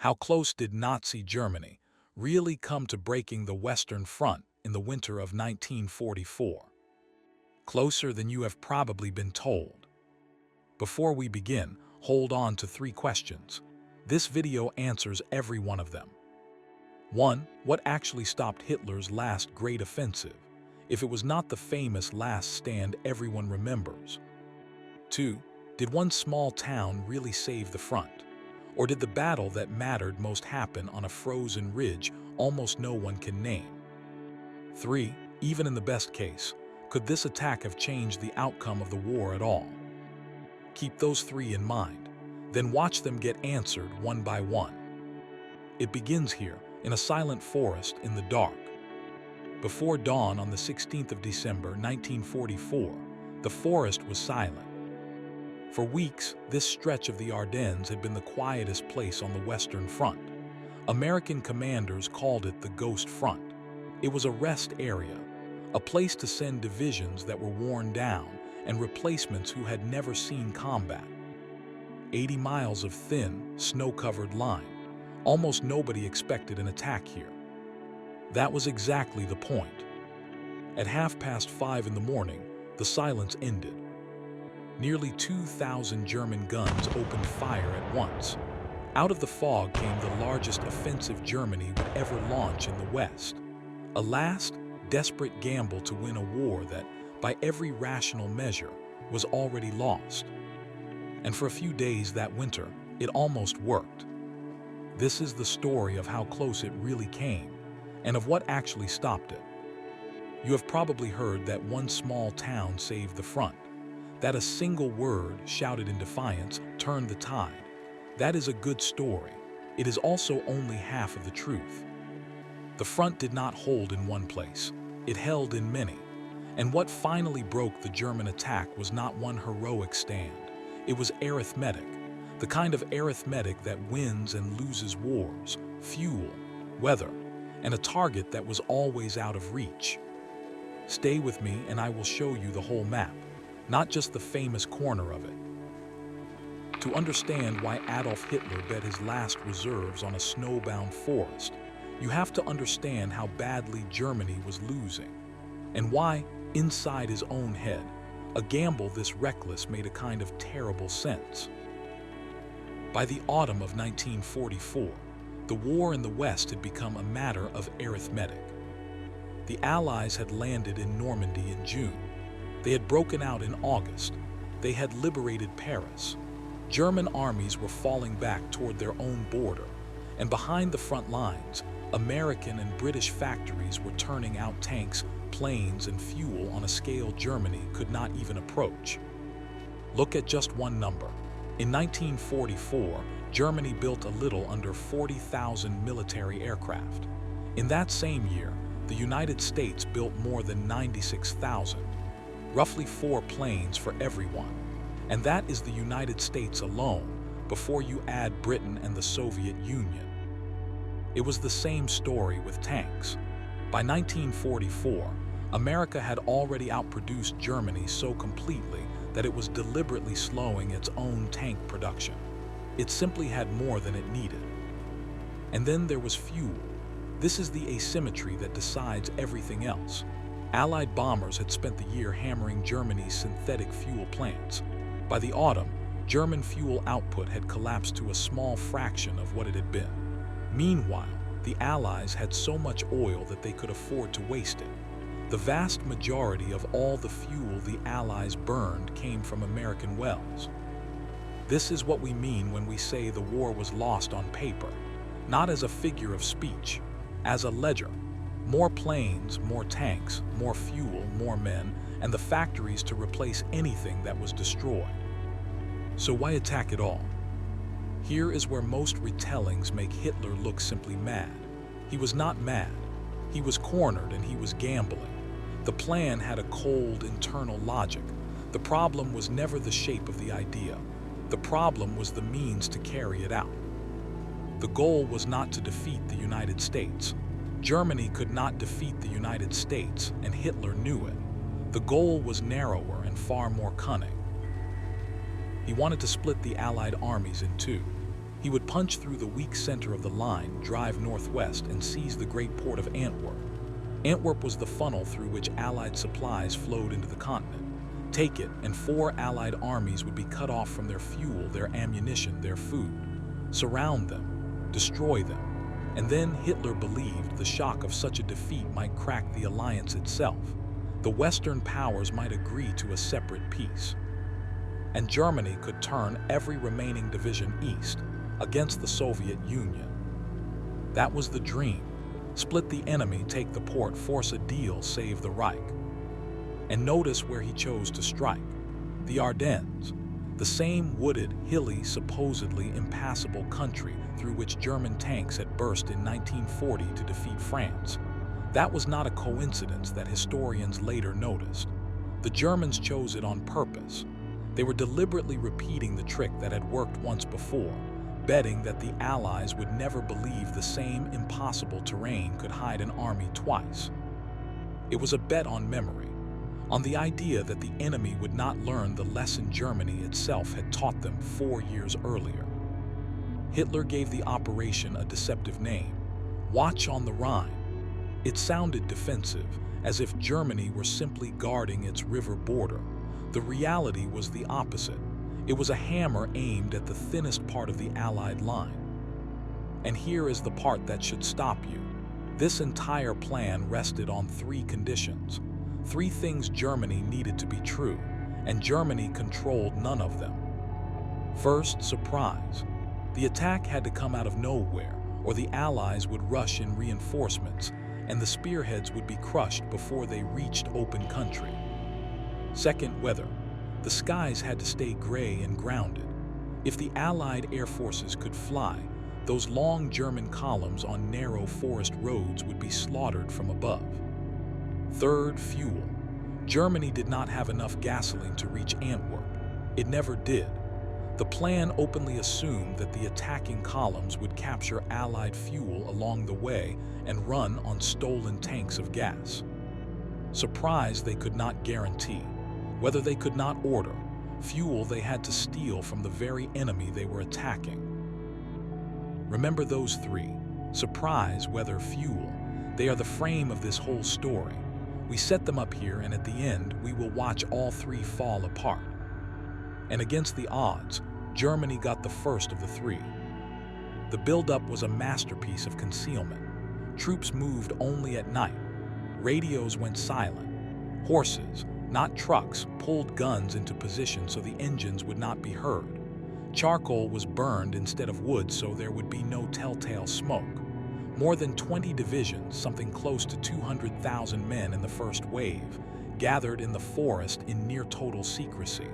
How close did Nazi Germany really come to breaking the Western Front in the winter of 1944? Closer than you have probably been told. Before we begin, hold on to 3 questions. This video answers every one of them. 1. What actually stopped Hitler's last great offensive, if it was not the famous last stand everyone remembers? 2. Did one small town really save the front? Or did the battle that mattered most happen on a frozen ridge almost no one can name? 3. Even in the best case, could this attack have changed the outcome of the war at all? Keep those 3 in mind, then watch them get answered one by one. It begins here, in a silent forest in the dark. Before dawn on the 16th of December 1944, the forest was silent. For weeks, this stretch of the Ardennes had been the quietest place on the Western Front. American commanders called it the Ghost Front. It was a rest area, a place to send divisions that were worn down and replacements who had never seen combat. 80 miles of thin, snow-covered line. Almost nobody expected an attack here. That was exactly the point. At 5:30 in the morning, the silence ended. Nearly 2,000 German guns opened fire at once. Out of the fog came the largest offensive Germany would ever launch in the West. A last, desperate gamble to win a war that, by every rational measure, was already lost. And for a few days that winter, it almost worked. This is the story of how close it really came, and of what actually stopped it. You have probably heard that one small town saved the front, that a single word shouted in defiance turned the tide. That is a good story. It is also only half of the truth. The front did not hold in one place. It held in many. And what finally broke the German attack was not one heroic stand. It was arithmetic, the kind of arithmetic that wins and loses wars, fuel, weather, and a target that was always out of reach. Stay with me and I will show you the whole map, not just the famous corner of it. To understand why Adolf Hitler bet his last reserves on a snowbound forest, you have to understand how badly Germany was losing, and why, inside his own head, a gamble this reckless made a kind of terrible sense. By the autumn of 1944, the war in the West had become a matter of arithmetic. The Allies had landed in Normandy in June. They had broken out in August. They had liberated Paris. German armies were falling back toward their own border, and behind the front lines, American and British factories were turning out tanks, planes, and fuel on a scale Germany could not even approach. Look at just one number. In 1944, Germany built a little under 40,000 military aircraft. In that same year, the United States built more than 96,000. Roughly 4 planes for everyone. And that is the United States alone, before you add Britain and the Soviet Union. It was the same story with tanks. By 1944, America had already outproduced Germany so completely that it was deliberately slowing its own tank production. It simply had more than it needed. And then there was fuel. This is the asymmetry that decides everything else. Allied bombers had spent the year hammering Germany's synthetic fuel plants. By the autumn, German fuel output had collapsed to a small fraction of what it had been. Meanwhile, the Allies had so much oil that they could afford to waste it. The vast majority of all the fuel the Allies burned came from American wells. This is what we mean when we say the war was lost on paper, not as a figure of speech, as a ledger. More planes, more tanks, more fuel, more men, and the factories to replace anything that was destroyed. So why attack it all? Here is where most retellings make Hitler look simply mad. He was not mad. He was cornered and he was gambling. The plan had a cold internal logic. The problem was never the shape of the idea. The problem was the means to carry it out. The goal was not to defeat the United States. Germany could not defeat the United States, and Hitler knew it. The goal was narrower and far more cunning. He wanted to split the Allied armies in two. He He would punch through the weak center of the line, drive northwest, and seize the great port of Antwerp. Antwerp was the funnel through which Allied supplies flowed into the continent. Take it, and 4 Allied armies would be cut off from their fuel, their ammunition, their food. Surround them, destroy them. And then Hitler believed the shock of such a defeat might crack the alliance itself. The Western powers might agree to a separate peace. And Germany could turn every remaining division east against the Soviet Union. That was the dream. Split the enemy, take the port, force a deal, save the Reich. And notice where he chose to strike. The Ardennes, the same wooded, hilly, supposedly impassable country through which German tanks had burst in 1940 to defeat France. That was not a coincidence that historians later noticed. The Germans chose it on purpose. They were deliberately repeating the trick that had worked once before, betting that the Allies would never believe the same impossible terrain could hide an army twice. It was a bet on memory, on the idea that the enemy would not learn the lesson Germany itself had taught them 4 years earlier. Hitler gave the operation a deceptive name, Watch on the Rhine. It sounded defensive, as if Germany were simply guarding its river border. The reality was the opposite. It was a hammer aimed at the thinnest part of the Allied line. And here is the part that should stop you. This entire plan rested on 3 conditions. 3 things Germany needed to be true, and Germany controlled none of them. First, surprise. The attack had to come out of nowhere, or the Allies would rush in reinforcements, and the spearheads would be crushed before they reached open country. Second, weather. The skies had to stay gray and grounded. If the Allied air forces could fly, those long German columns on narrow forest roads would be slaughtered from above. Third, fuel. Germany did not have enough gasoline to reach Antwerp. It never did. The plan openly assumed that the attacking columns would capture Allied fuel along the way and run on stolen tanks of gas. Surprise they could not guarantee. Whether they could not order, fuel they had to steal from the very enemy they were attacking. Remember those 3. Surprise, weather, fuel. They are the frame of this whole story. We set them up here, and at the end, we will watch all 3 fall apart. And against the odds, Germany got the first of the 3. The buildup was a masterpiece of concealment. Troops moved only at night. Radios went silent. Horses, not trucks, pulled guns into position so the engines would not be heard. Charcoal was burned instead of wood so there would be no telltale smoke. More than 20 divisions, something close to 200,000 men in the first wave, gathered in the forest in near total secrecy.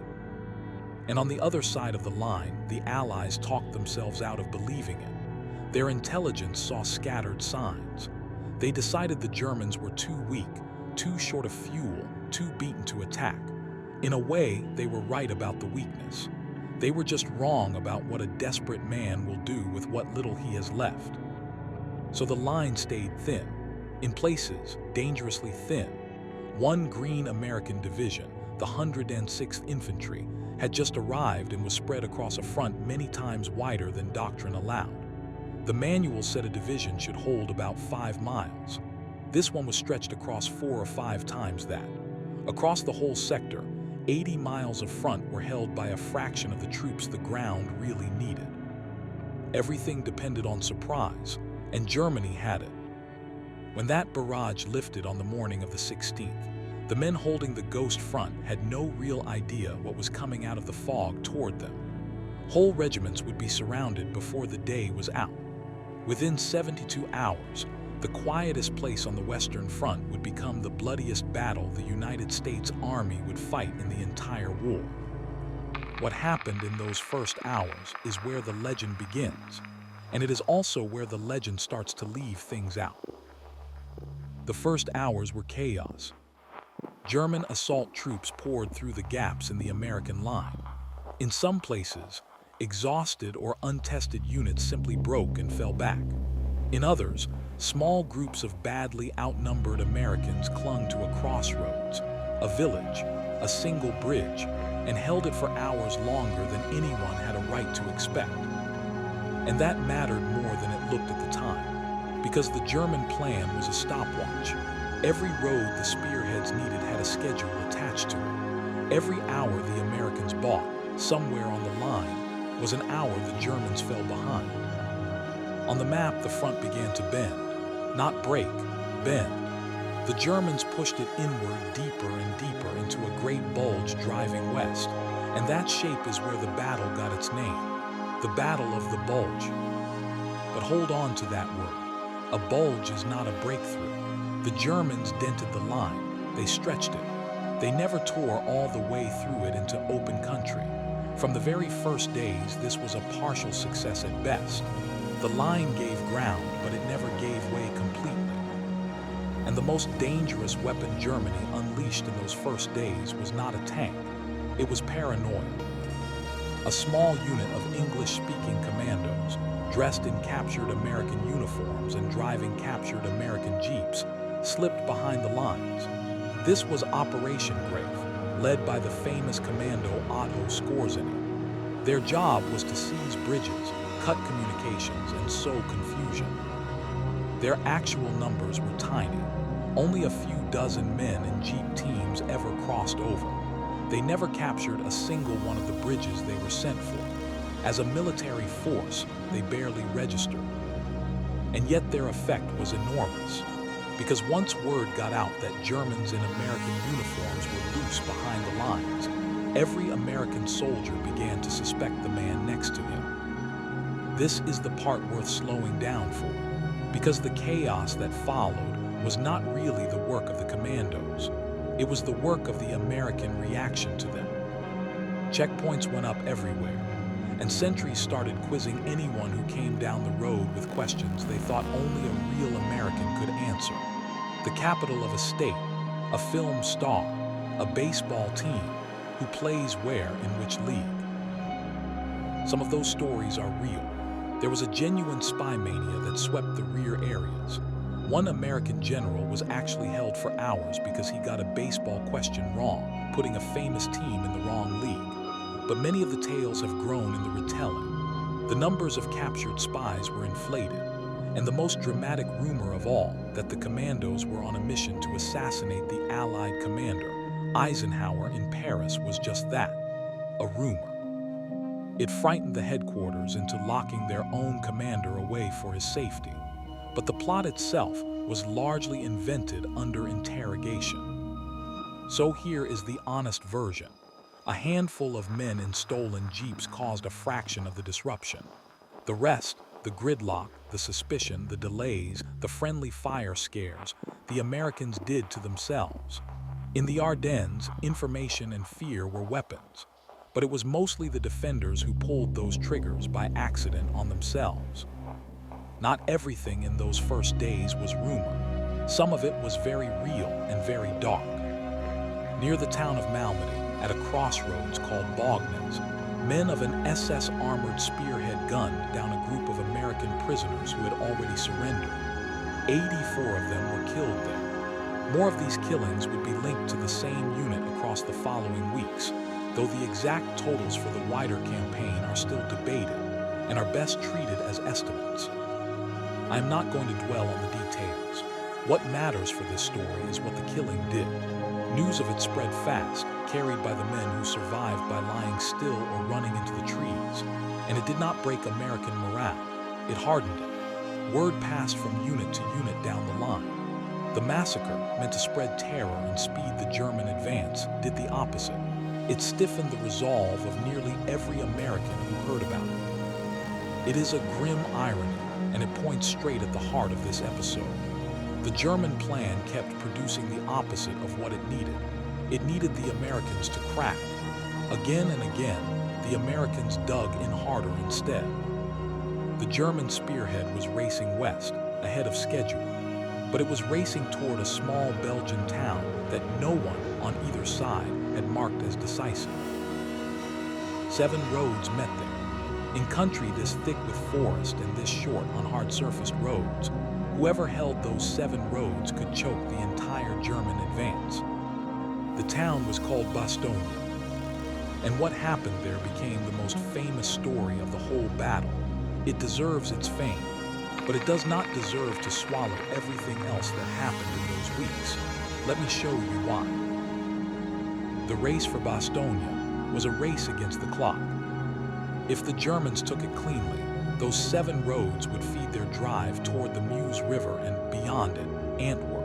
And on the other side of the line, the Allies talked themselves out of believing it. Their intelligence saw scattered signs. They decided the Germans were too weak, too short of fuel, too beaten to attack. In a way, they were right about the weakness. They were just wrong about what a desperate man will do with what little he has left. So the line stayed thin, in places dangerously thin. One green American division, the 106th Infantry, had just arrived and was spread across a front many times wider than doctrine allowed. The manual said a division should hold about 5 miles. This one was stretched across 4 or 5 times that. Across the whole sector, 80 miles of front were held by a fraction of the troops the ground really needed. Everything depended on surprise, and Germany had it. When that barrage lifted on the morning of the 16th, the men holding the ghost front had no real idea what was coming out of the fog toward them. Whole regiments would be surrounded before the day was out. Within 72 hours, the quietest place on the Western Front would become the bloodiest battle the United States Army would fight in the entire war. What happened in those first hours is where the legend begins, and it is also where the legend starts to leave things out. The first hours were chaos. German assault troops poured through the gaps in the American line. In some places, exhausted or untested units simply broke and fell back. In others, small groups of badly outnumbered Americans clung to a crossroads, a village, a single bridge, and held it for hours longer than anyone had a right to expect. And that mattered more than it looked at the time, because the German plan was a stopwatch. Every road the spearheads needed had a schedule attached to it. Every hour the Americans bought, somewhere on the line, was an hour the Germans fell behind. On the map, the front began to bend, not break, bend. The Germans pushed it inward deeper and deeper into a great bulge driving west, and that shape is where the battle got its name, the Battle of the Bulge. But hold on to that word. A bulge is not a breakthrough. The Germans dented the line. They stretched it. They never tore all the way through it into open country. From the very first days, this was a partial success at best. The line gave ground, but it never gave way completely. And the most dangerous weapon Germany unleashed in those first days was not a tank. It was paranoia. A small unit of English-speaking commandos, dressed in captured American uniforms and driving captured American jeeps, slipped behind the lines. This was Operation Grave, led by the famous commando Otto Skorzeny. Their job was to seize bridges, cut communications, and sow confusion. Their actual numbers were tiny. Only a few dozen men and jeep teams ever crossed over. They never captured a single one of the bridges they were sent for. As a military force, they barely registered. And yet their effect was enormous, because once word got out that Germans in American uniforms were loose behind the lines, every American soldier began to suspect the man next to him. This is the part worth slowing down for, because the chaos that followed was not really the work of the commandos. It was the work of the American reaction to them. Checkpoints went up everywhere, and sentries started quizzing anyone who came down the road with questions they thought only a real American could answer. The capital of a state, a film star, a baseball team, who plays where, in which league. Some of those stories are real. There was a genuine spy mania that swept the rear areas. One American general was actually held for hours because he got a baseball question wrong, putting a famous team in the wrong league. But many of the tales have grown in the retelling. The numbers of captured spies were inflated, and the most dramatic rumor of all, that the commandos were on a mission to assassinate the Allied commander, Eisenhower, in Paris, was just that, a rumor. It frightened the headquarters into locking their own commander away for his safety. But the plot itself was largely invented under interrogation. So here is the honest version. A handful of men in stolen jeeps caused a fraction of the disruption. The rest, the gridlock, the suspicion, the delays, the friendly fire scares, the Americans did to themselves. In the Ardennes, information and fear were weapons. But it was mostly the defenders who pulled those triggers by accident on themselves. Not everything in those first days was rumor. Some of it was very real and very dark. Near the town of Malmedy, at a crossroads called Bastogne, men of an SS armored spearhead gunned down a group of American prisoners who had already surrendered. 84 of them were killed there. More of these killings would be linked to the same unit across the following weeks, though the exact totals for the wider campaign are still debated and are best treated as estimates. I am not going to dwell on the details. What matters for this story is what the killing did. News of it spread fast, carried by the men who survived by lying still or running into the trees. And it did not break American morale. It hardened it. Word passed from unit to unit down the line. The massacre, meant to spread terror and speed the German advance, did the opposite. It stiffened the resolve of nearly every American who heard about it. It is a grim irony, and it points straight at the heart of this episode. The German plan kept producing the opposite of what it needed. It needed the Americans to crack. Again and again, the Americans dug in harder instead. The German spearhead was racing west, ahead of schedule, but it was racing toward a small Belgian town that no one on either side had marked as decisive. 7 roads met there. In country this thick with forest and this short on hard-surfaced roads, whoever held those 7 roads could choke the entire German advance. The town was called Bastogne, and what happened there became the most famous story of the whole battle. It deserves its fame, but it does not deserve to swallow everything else that happened in those weeks. Let me show you why. The race for Bastogne was a race against the clock. If the Germans took it cleanly, those 7 roads would feed their drive toward the Meuse River and beyond it, Antwerp.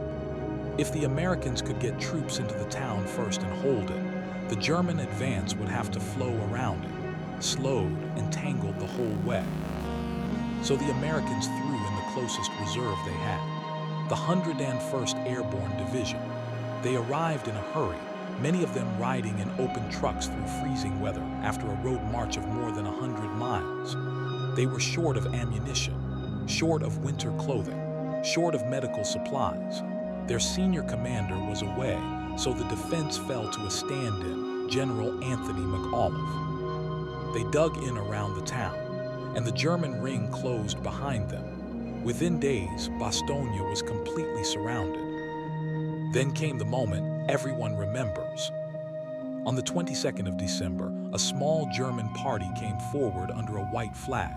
If the Americans could get troops into the town first and hold it, the German advance would have to flow around it, slowed and tangled the whole way. So the Americans threw in the closest reserve they had, the 101st Airborne Division. They arrived in a hurry, many of them riding in open trucks through freezing weather after a road march of more than 100 miles. They were short of ammunition, short of winter clothing, short of medical supplies. Their senior commander was away, so the defense fell to a stand-in, General Anthony MacDonald. They dug in around the town, and the German ring closed behind them. Within days, Bastogne was completely surrounded. Then came the moment everyone remembers. On the 22nd of December, a small German party came forward under a white flag.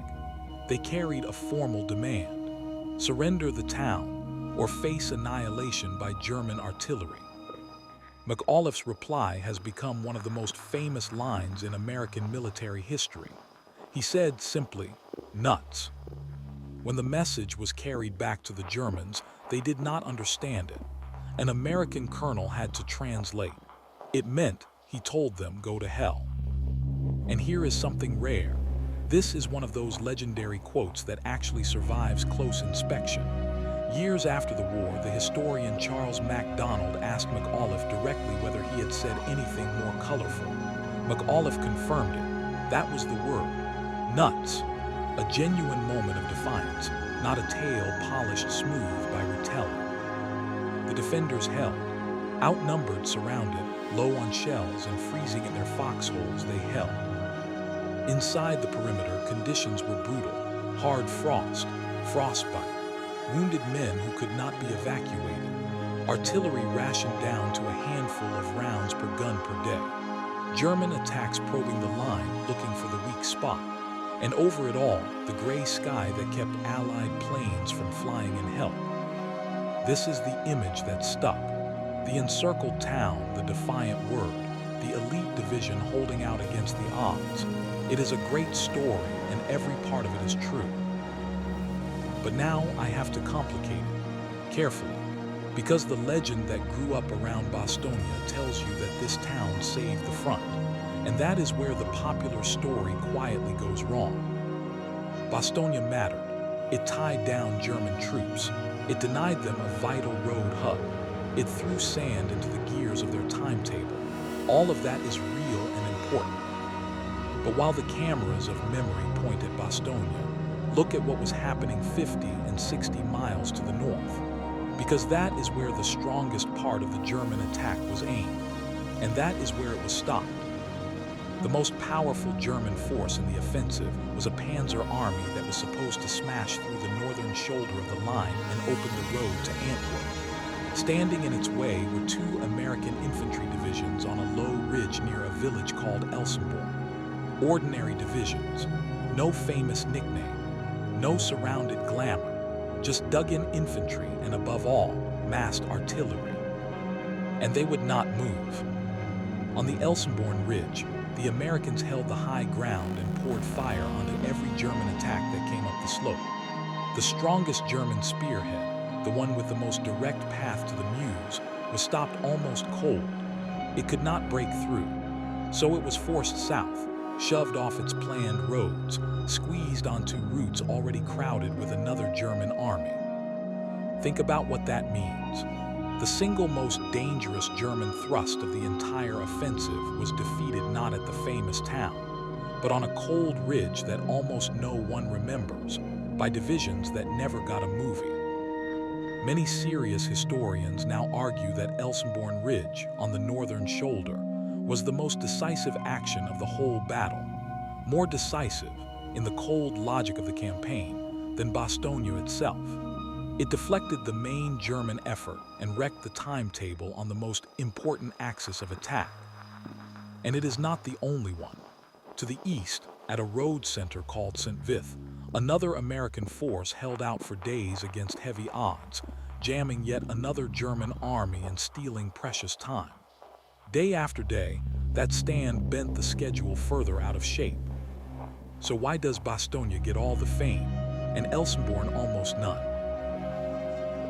They carried a formal demand: surrender the town or face annihilation by German artillery. MacDonald's reply has become one of the most famous lines in American military history. He said simply, "Nuts." When the message was carried back to the Germans, they did not understand it. An American colonel had to translate. It meant, he told them, go to hell. And here is something rare. This is one of those legendary quotes that actually survives close inspection. Years after the war, the historian Charles MacDonald asked MacDonald directly whether he had said anything more colorful. MacDonald confirmed it. That was the word. Nuts. A genuine moment of defiance, not a tale polished smooth by retelling. The defenders held. Outnumbered, surrounded, low on shells and freezing in their foxholes, they held. Inside the perimeter, conditions were brutal. Hard frost, frostbite, wounded men who could not be evacuated. Artillery rationed down to a handful of rounds per gun per day. German attacks probing the line, looking for the weak spot. And over it all, the gray sky that kept Allied planes from flying in help. This is the image that stuck. The encircled town, the defiant word, the elite division holding out against the odds. It is a great story, and every part of it is true. But now I have to complicate it, carefully, because the legend that grew up around Bastogne tells you that this town saved the front, and that is where the popular story quietly goes wrong. Bastogne mattered. It tied down German troops. It denied them a vital road hub. It threw sand into the gears of their timetable. All of that is real and important. But while the cameras of memory point at Bastogne, look at what was happening 50 and 60 miles to the north, because that is where the strongest part of the German attack was aimed, and that is where it was stopped. The most powerful German force in the offensive was a panzer army that was supposed to smash through the northern shoulder of the line and open the road to Antwerp. Standing in its way were 2 American infantry divisions on a low ridge near a village called Elsenborn. Ordinary divisions, no famous nickname, no surrounded glamour, just dug-in infantry and, above all, massed artillery. And they would not move. On the Elsenborn Ridge, the Americans held the high ground and poured fire onto every German attack that came up the slope. The strongest German spearhead, the one with the most direct path to the Meuse, was stopped almost cold. It could not break through, so it was forced south, shoved off its planned roads, squeezed onto routes already crowded with another German army. Think about what that means. The single most dangerous German thrust of the entire offensive was defeated not at the famous town, but on a cold ridge that almost no one remembers, by divisions that never got a movie. Many serious historians now argue that Elsenborn Ridge, on the northern shoulder, was the most decisive action of the whole battle, more decisive, in the cold logic of the campaign, than Bastogne itself. It deflected the main German effort and wrecked the timetable on the most important axis of attack. And it is not the only one. To the east, at a road center called St. Vith, Another American force held out for days against heavy odds, jamming yet another German army and stealing precious time. Day after day, that stand bent the schedule further out of shape. So why does Bastogne get all the fame and Elsenborn almost none?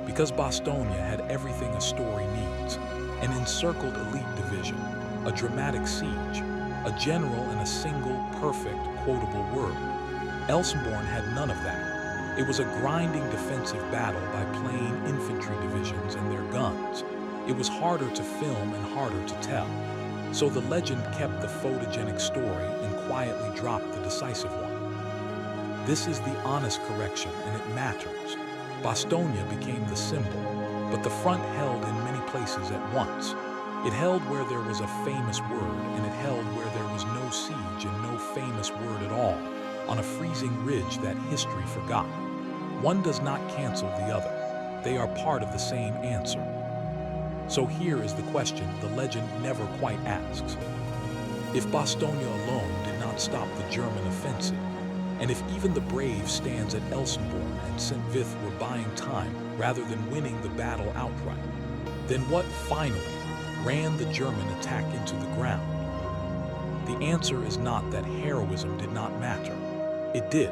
Because Bastogne had everything a story needs: an encircled elite division, a dramatic siege, a general, and a single, perfect, quotable word. Elsenborn had none of that. It was a grinding defensive battle by plain infantry divisions and their guns. It was harder to film and harder to tell. So the legend kept the photogenic story and quietly dropped the decisive one. This is the honest correction, and it matters. Bastogne became the symbol, but the front held in many places at once. It held where there was a famous word, and it held where there was no siege and no famous word at all, on a freezing ridge that history forgot. One does not cancel the other. They are part of the same answer. So here is the question the legend never quite asks. If Bastogne alone did not stop the German offensive, and if even the brave stands at Elsenborn and Saint-Vith were buying time rather than winning the battle outright, then what finally ran the German attack into the ground? The answer is not that heroism did not matter. It did.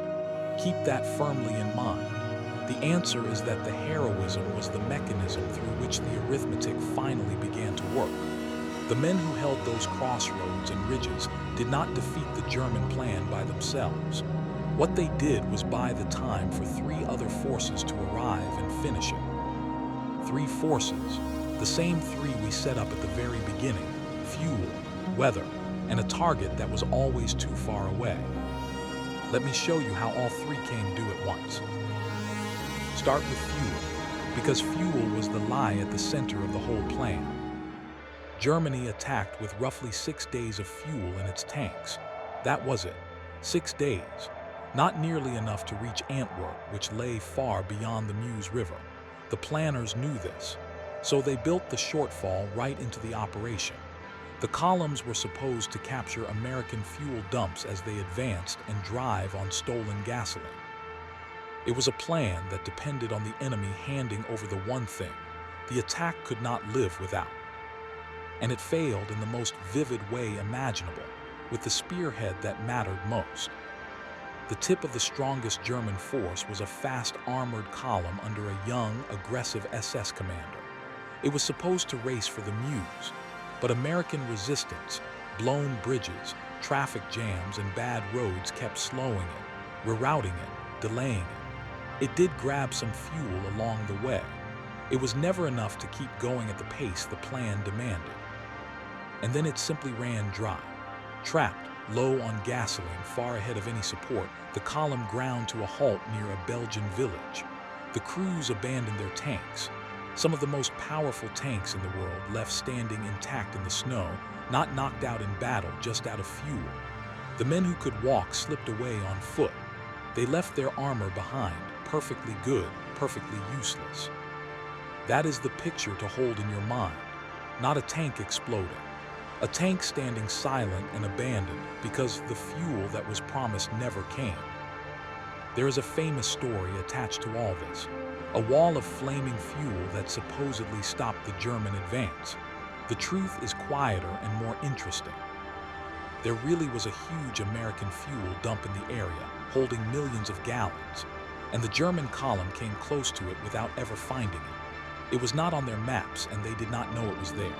Keep that firmly in mind. The answer is that the heroism was the mechanism through which the arithmetic finally began to work. The men who held those crossroads and ridges did not defeat the German plan by themselves. What they did was buy the time for three other forces to arrive and finish it. Three forces, the same three we set up at the very beginning: fuel, weather, and a target that was always too far away. Let me show you how all three came due at once. Start with fuel, because fuel was the lie at the center of the whole plan. Germany attacked with roughly 6 days of fuel in its tanks. That was it. 6 days. Not nearly enough to reach Antwerp, which lay far beyond the Meuse River. The planners knew this, so they built the shortfall right into the operation. The columns were supposed to capture American fuel dumps as they advanced and drive on stolen gasoline. It was a plan that depended on the enemy handing over the one thing the attack could not live without. And it failed in the most vivid way imaginable, with the spearhead that mattered most. The tip of the strongest German force was a fast armored column under a young, aggressive SS commander. It was supposed to race for the Meuse, but American resistance, blown bridges, traffic jams, and bad roads kept slowing it, rerouting it, delaying it. It did grab some fuel along the way. It was never enough to keep going at the pace the plan demanded. And then it simply ran dry. Trapped, low on gasoline, far ahead of any support, the column ground to a halt near a Belgian village. The crews abandoned their tanks. Some of the most powerful tanks in the world left standing intact in the snow, not knocked out in battle, just out of fuel. The men who could walk slipped away on foot. They left their armor behind, perfectly good, perfectly useless. That is the picture to hold in your mind, not a tank exploding. A tank standing silent and abandoned because the fuel that was promised never came. There is a famous story attached to all this, a wall of flaming fuel that supposedly stopped the German advance. The truth is quieter and more interesting. There really was a huge American fuel dump in the area, holding millions of gallons, and the German column came close to it without ever finding it. It was not on their maps, and they did not know it was there.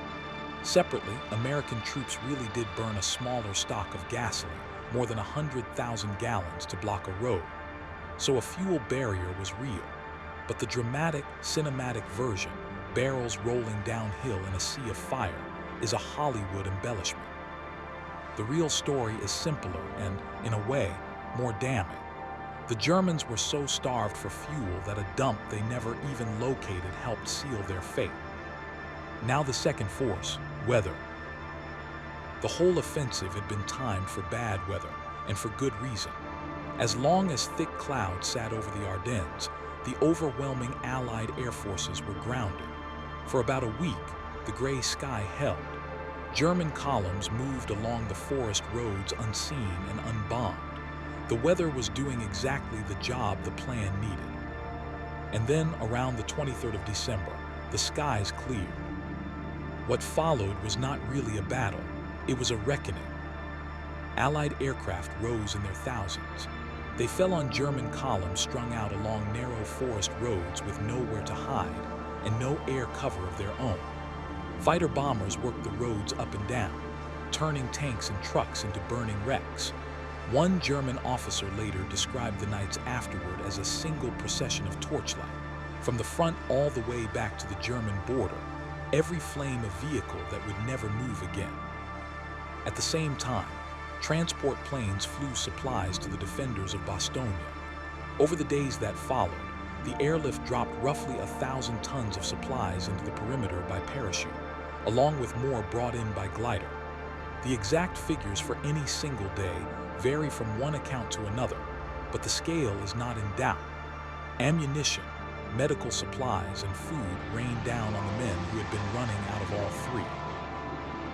Separately, American troops really did burn a smaller stock of gasoline, more than 100,000 gallons, to block a road. So a fuel barrier was real. But the dramatic, cinematic version, barrels rolling downhill in a sea of fire, is a Hollywood embellishment. The real story is simpler and, in a way, more damning. The Germans were so starved for fuel that a dump they never even located helped seal their fate. Now the second force, weather. The whole offensive had been timed for bad weather, and for good reason. As long as thick clouds sat over the Ardennes, the overwhelming Allied air forces were grounded. For about a week, the gray sky held. German columns moved along the forest roads unseen and unbombed. The weather was doing exactly the job the plan needed. And then, around the 23rd of December, the skies cleared. What followed was not really a battle, it was a reckoning. Allied aircraft rose in their thousands. They fell on German columns strung out along narrow forest roads with nowhere to hide and no air cover of their own. Fighter bombers worked the roads up and down, turning tanks and trucks into burning wrecks. One German officer later described the nights afterward as a single procession of torchlight. From the front all the way back to the German border, every flame a vehicle that would never move again. At the same time, transport planes flew supplies to the defenders of Bastogne. Over the days that followed, the airlift dropped roughly 1,000 tons of supplies into the perimeter by parachute, along with more brought in by glider. The exact figures for any single day vary from one account to another, but the scale is not in doubt. Ammunition, medical supplies, and food rained down on the men who had been running out of all three.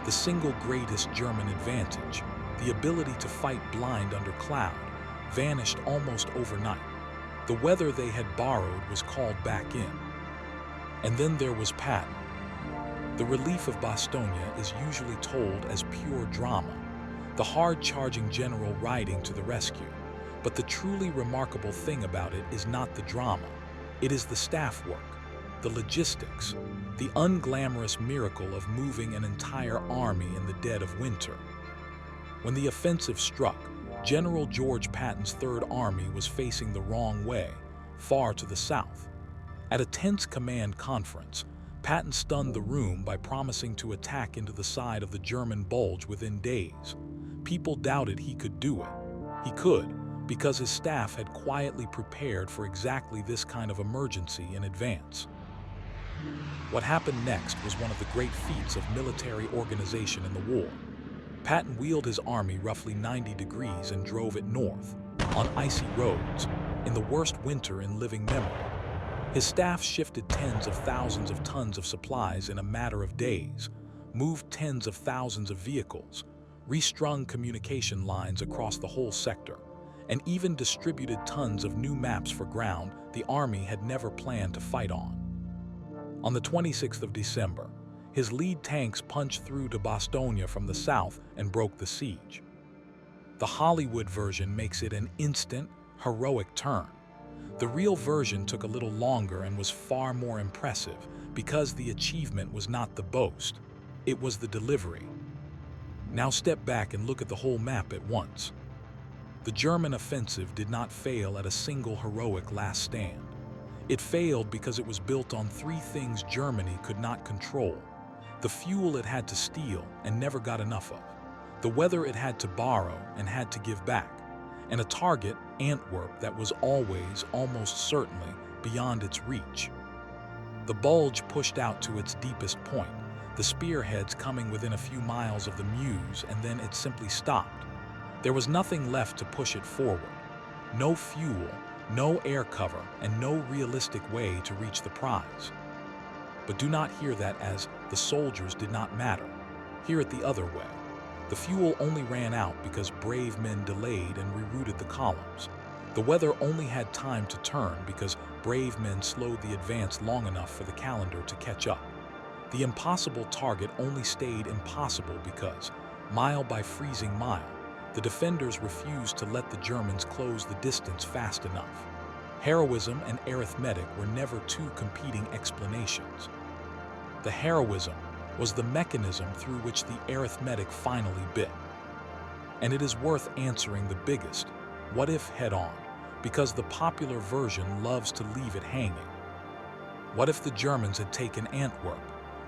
The single greatest German advantage, the ability to fight blind under cloud, vanished almost overnight. The weather they had borrowed was called back in. And then there was Patton. The relief of Bastogne is usually told as pure drama, the hard-charging general riding to the rescue. But the truly remarkable thing about it is not the drama. It is the staff work, the logistics, the unglamorous miracle of moving an entire army in the dead of winter. When the offensive struck, General George Patton's Third Army was facing the wrong way, far to the south. At a tense command conference, Patton stunned the room by promising to attack into the side of the German Bulge within days. People doubted he could do it. He could, because his staff had quietly prepared for exactly this kind of emergency in advance. What happened next was one of the great feats of military organization in the war. Patton wheeled his army roughly 90 degrees and drove it north, on icy roads, in the worst winter in living memory. His staff shifted tens of thousands of tons of supplies in a matter of days, moved tens of thousands of vehicles, restrung communication lines across the whole sector, and even distributed tons of new maps for ground the army had never planned to fight on. On the 26th of December, his lead tanks punched through to Bastogne from the south and broke the siege. The Hollywood version makes it an instant, heroic turn. The real version took a little longer and was far more impressive because the achievement was not the boast, it was the delivery. Now step back and look at the whole map at once. The German offensive did not fail at a single heroic last stand. It failed because it was built on three things Germany could not control: the fuel it had to steal and never got enough of, the weather it had to borrow and had to give back, and a target, Antwerp, that was always, almost certainly, beyond its reach. The Bulge pushed out to its deepest point, the spearheads coming within a few miles of the Meuse, and then it simply stopped. There was nothing left to push it forward. No fuel, no air cover, and no realistic way to reach the prize. But do not hear that as the soldiers did not matter. Hear it the other way. The fuel only ran out because brave men delayed and rerouted the columns. The weather only had time to turn because brave men slowed the advance long enough for the calendar to catch up. The impossible target only stayed impossible because, mile by freezing mile, the defenders refused to let the Germans close the distance fast enough. Heroism and arithmetic were never two competing explanations. The heroism was the mechanism through which the arithmetic finally bit. And it is worth answering the biggest, what if head-on, because the popular version loves to leave it hanging. What if the Germans had taken Antwerp?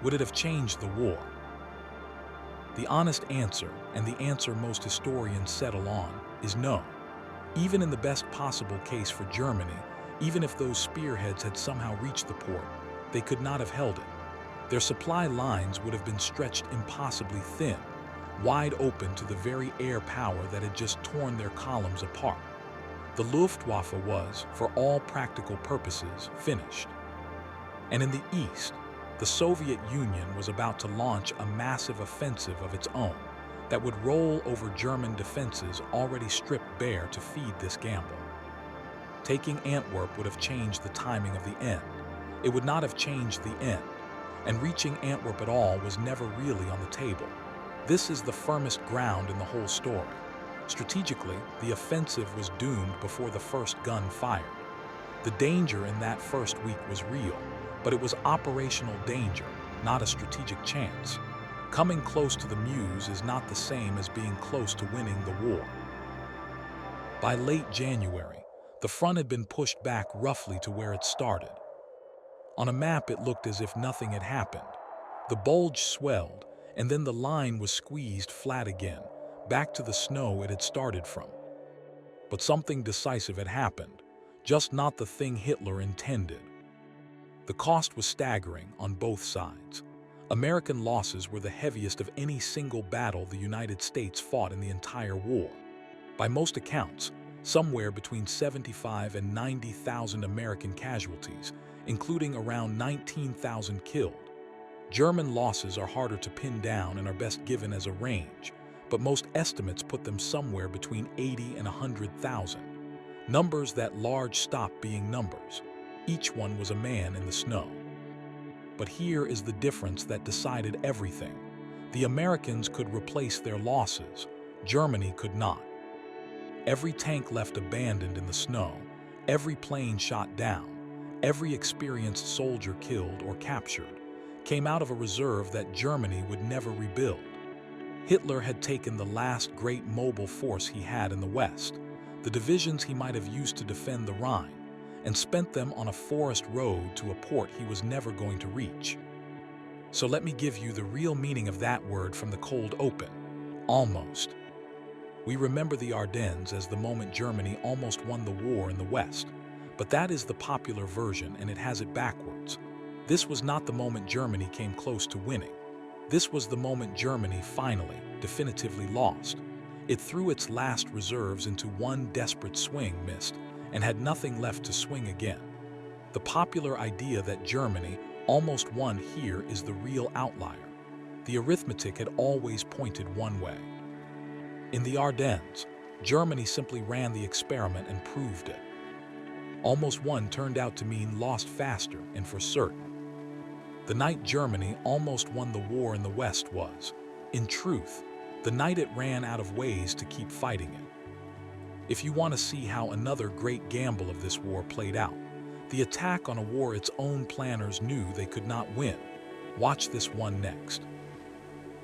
Would it have changed the war? The honest answer, and the answer most historians settle on, is no. Even in the best possible case for Germany, even if those spearheads had somehow reached the port, they could not have held it. Their supply lines would have been stretched impossibly thin, wide open to the very air power that had just torn their columns apart. The Luftwaffe was, for all practical purposes, finished. And in the east, the Soviet Union was about to launch a massive offensive of its own, that would roll over German defenses already stripped bare to feed this gamble. Taking Antwerp would have changed the timing of the end. It would not have changed the end, and reaching Antwerp at all was never really on the table. This is the firmest ground in the whole story. Strategically, the offensive was doomed before the first gun fired. The danger in that first week was real, but it was operational danger, not a strategic chance. Coming close to the Meuse is not the same as being close to winning the war. By late January, the front had been pushed back roughly to where it started. On a map, it looked as if nothing had happened. The Bulge swelled, and then the line was squeezed flat again, back to the snow it had started from. But something decisive had happened, just not the thing Hitler intended. The cost was staggering on both sides. American losses were the heaviest of any single battle the United States fought in the entire war. By most accounts, somewhere between 75 and 90,000 American casualties, including around 19,000 killed. German losses are harder to pin down and are best given as a range, but most estimates put them somewhere between 80 and 100,000. Numbers that large stopped being numbers. Each one was a man in the snow. But here is the difference that decided everything. The Americans could replace their losses. Germany could not. Every tank left abandoned in the snow, every plane shot down, every experienced soldier killed or captured, came out of a reserve that Germany would never rebuild. Hitler had taken the last great mobile force he had in the West, the divisions he might have used to defend the Rhine, and spent them on a forest road to a port he was never going to reach. So let me give you the real meaning of that word from the cold open: almost. We remember the Ardennes as the moment Germany almost won the war in the West, but that is the popular version and it has it backwards. This was not the moment Germany came close to winning. This was the moment Germany finally, definitively lost. It threw its last reserves into one desperate swing, missed, and had nothing left to swing again. The popular idea that Germany almost won here is the real outlier. The arithmetic had always pointed one way. In the Ardennes, Germany simply ran the experiment and proved it. Almost won turned out to mean lost faster and for certain. The night Germany almost won the war in the West was, in truth, the night it ran out of ways to keep fighting it. If you want to see how another great gamble of this war played out, the attack on a war its own planners knew they could not win, watch this one next.